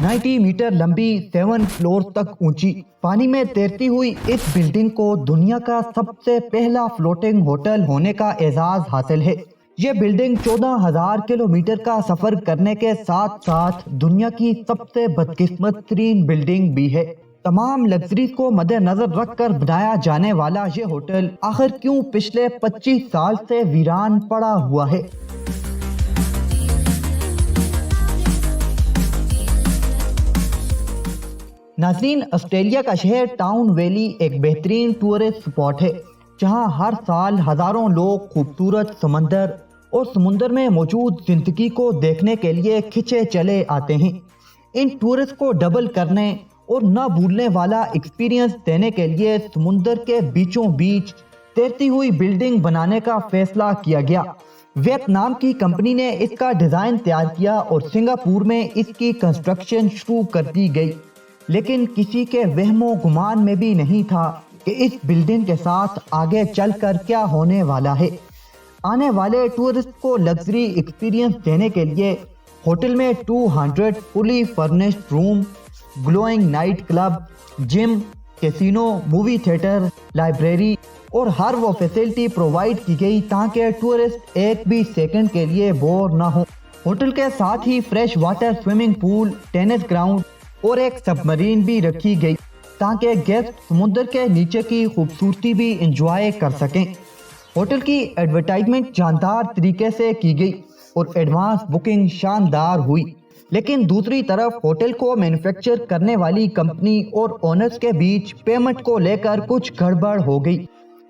90 metre लंबी 7 floor तक ऊंची पानी में तैरती हुई इस बिल्डिंग को दुनिया का सबसे पहला फ्लोटिंग होटल होने का एजाज हासिल है। ये बिल्डिंग 14,000 किलोमीटर का सफर करने के साथ साथ दुनिया की सबसे बदकिस्मत तरीन बिल्डिंग भी है। तमाम लग्जरीज को मद्देनजर रखकर बनाया जाने वाला ये होटल आखिर क्यों पिछले 25 साल से वीरान पड़ा हुआ है? नाज़रीन, ऑस्ट्रेलिया का शहर टाउन वैली एक बेहतरीन टूरिस्ट स्पॉट है जहां हर साल हजारों लोग खूबसूरत समंदर और समुंदर में मौजूद जिंदगी को देखने के लिए खिंचे चले आते हैं। इन टूरिस्ट को डबल करने और न भूलने वाला एक्सपीरियंस देने के लिए समुंदर के बीचों बीच तैरती हुई बिल्डिंग बनाने का फैसला किया गया। वियतनाम की कंपनी ने इसका डिजाइन तैयार किया और सिंगापुर में इसकी कंस्ट्रक्शन शुरू कर दी गई, लेकिन किसी के वहमो गुमान में भी नहीं था कि इस बिल्डिंग के साथ आगे चलकर क्या होने वाला है। आने वाले टूरिस्ट को लग्जरी एक्सपीरियंस देने के लिए होटल में 200 fully furnished room, glowing night club, gym, casino, movie theatre, library और हर वो फैसिलिटी प्रोवाइड की गई ताकि टूरिस्ट एक भी सेकंड के लिए बोर ना हो। होटल के साथ ही fresh water swimming pool, tennis ground और एक सबमरीन भी रखी गई ताकि गेस्ट समुद्र के नीचे की खूबसूरती भी एंजॉय कर सकें। होटल की एडवर्टाइजमेंट जानदार तरीके से की गई और एडवांस बुकिंग शानदार हुई, लेकिन दूसरी तरफ होटल को मैन्युफैक्चर करने वाली कंपनी और ओनर्स के बीच पेमेंट को लेकर कुछ गड़बड़ हो गई,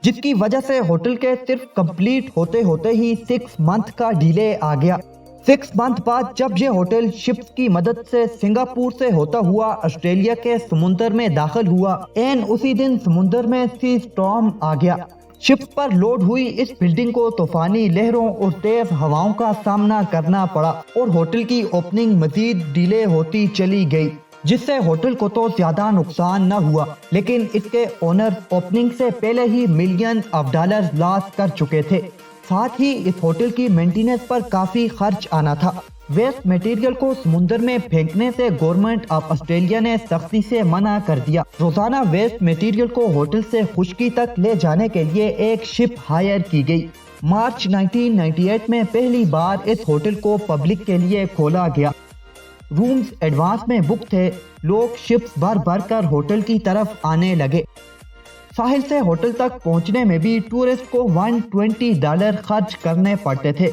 जिसकी वजह से होटल के सिर्फ कंप्लीट होते होते ही 6 मंथ का डिले आ गया। 6 मंथ बाद जब ये होटल शिप्स की मदद से सिंगापुर से होता हुआ ऑस्ट्रेलिया के समुंदर में दाखिल हुआ, एन उसी दिन समुंदर में सी स्टॉर्म आ गया। शिप्स पर लोड हुई इस बिल्डिंग को तूफानी लहरों और तेज हवाओं का सामना करना पड़ा और होटल की ओपनिंग मजीद डिले होती चली गई, जिससे होटल को तो ज्यादा नुकसान न हुआ, लेकिन इसके ओनर ओपनिंग से पहले ही मिलियन ऑफ डॉलर लॉस कर चुके थे। साथ ही इस होटल की मेंटेनेंस पर काफी खर्च आना था। वेस्ट मटेरियल को समुंदर में फेंकने से गवर्नमेंट ऑफ ऑस्ट्रेलिया ने सख्ती से मना कर दिया। रोजाना वेस्ट मटेरियल को होटल से खुश्की तक ले जाने के लिए एक शिप हायर की गई। मार्च 1998 में पहली बार इस होटल को पब्लिक के लिए खोला गया। रूम्स एडवांस में बुक थे। लोग शिप्स भर भर कर होटल की तरफ आने लगे। साहिल से होटल तक पहुंचने में भी टूरिस्ट को $120 खर्च करने पड़ते थे,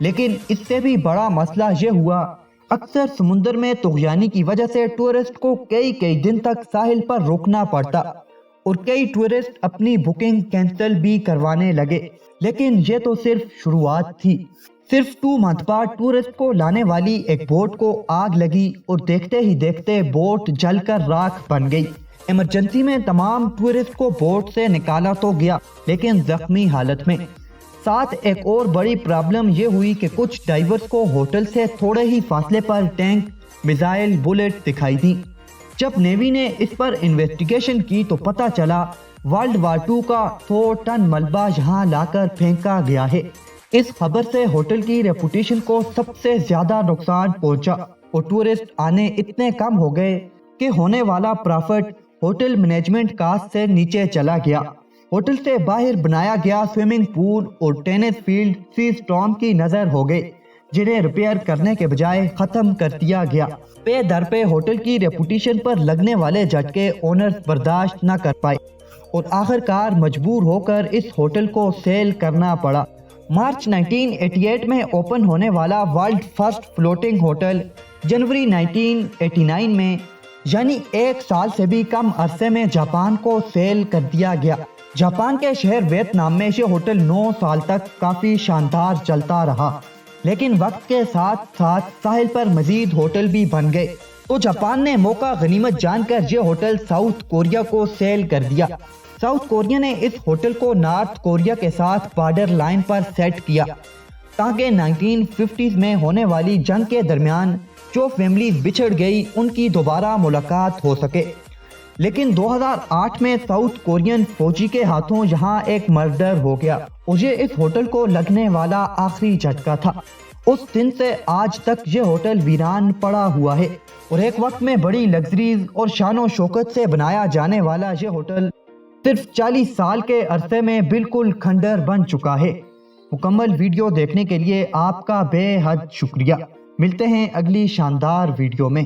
लेकिन इससे भी बड़ा मसला ये हुआ, अक्सर समुंदर में तुग़यानी की वजह से टूरिस्ट को कई दिन तक साहिल पर रुकना पड़ता और कई टूरिस्ट अपनी बुकिंग कैंसिल भी करवाने लगे। लेकिन ये तो सिर्फ शुरुआत थी। सिर्फ 2 मंथ बाद टूरिस्ट को लाने वाली एक बोट को आग लगी और देखते ही देखते बोट जलकर राख बन गई। इमरजेंसी में तमाम टूरिस्ट को बोट से निकाला तो गया, लेकिन जख्मी हालत में। साथ एक और बड़ी प्रॉब्लम ये हुई कि कुछ डाइवर्स को होटल से थोड़े ही फासले पर टैंक, मिसाइल, बुलेट दिखाई दी। जब नेवी ने इस पर इन्वेस्टिगेशन की तो पता चला वर्ल्ड वार 2 का 100 टन मलबा यहाँ लाकर फेंका गया है। इस खबर से होटल की रेपुटेशन को सबसे ज्यादा नुकसान पहुंचा और टूरिस्ट आने इतने कम हो गए कि होने वाला प्रॉफिट होटल मैनेजमेंट कास्ट से नीचे चला गया। होटल से बाहर बनाया गया स्विमिंग पूल और टेनिस फील्ड सी स्टॉर्म की नजर हो गए, जिन्हें रिपेयर करने के बजाय खत्म कर दिया गया। पे दर पे होटल की रेपुटेशन पर लगने वाले झटके ओनर्स बर्दाश्त न कर पाए और आखिरकार मजबूर होकर इस होटल को सेल करना पड़ा। मार्च 1988 में ओपन होने वाला वर्ल्ड फर्स्ट फ्लोटिंग होटल जनवरी 1989 में, यानी 1 साल से भी कम अरसे में जापान को सेल कर दिया गया। जापान के शहर वियतनाम में ये होटल 9 साल तक काफी शानदार चलता रहा, लेकिन वक्त के साथ साथ साहिल पर मजीद होटल भी बन गए, तो जापान ने मौका गनीमत जानकर ये होटल साउथ कोरिया को सेल कर दिया। साउथ कोरिया ने इस होटल को नॉर्थ कोरिया के साथ बॉर्डर लाइन पर सेट किया ताकि 1950s में होने वाली जंग के दरमियान जो फैमिली बिछड़ गई उनकी दोबारा मुलाकात हो सके। लेकिन 2008 में साउथ कोरियन फौजी के हाथों यहाँ एक मर्डर हो गया और ये इस होटल को लगने वाला आखिरी झटका था। उस दिन से आज तक ये होटल वीरान पड़ा हुआ है और एक वक्त में बड़ी लग्जरीज और शानो शौकत से बनाया जाने वाला ये होटल सिर्फ 40 साल के अरसे में बिल्कुल खंडर बन चुका है। मुकम्मल वीडियो देखने के लिए आपका बेहद शुक्रिया। मिलते हैं अगली शानदार वीडियो में।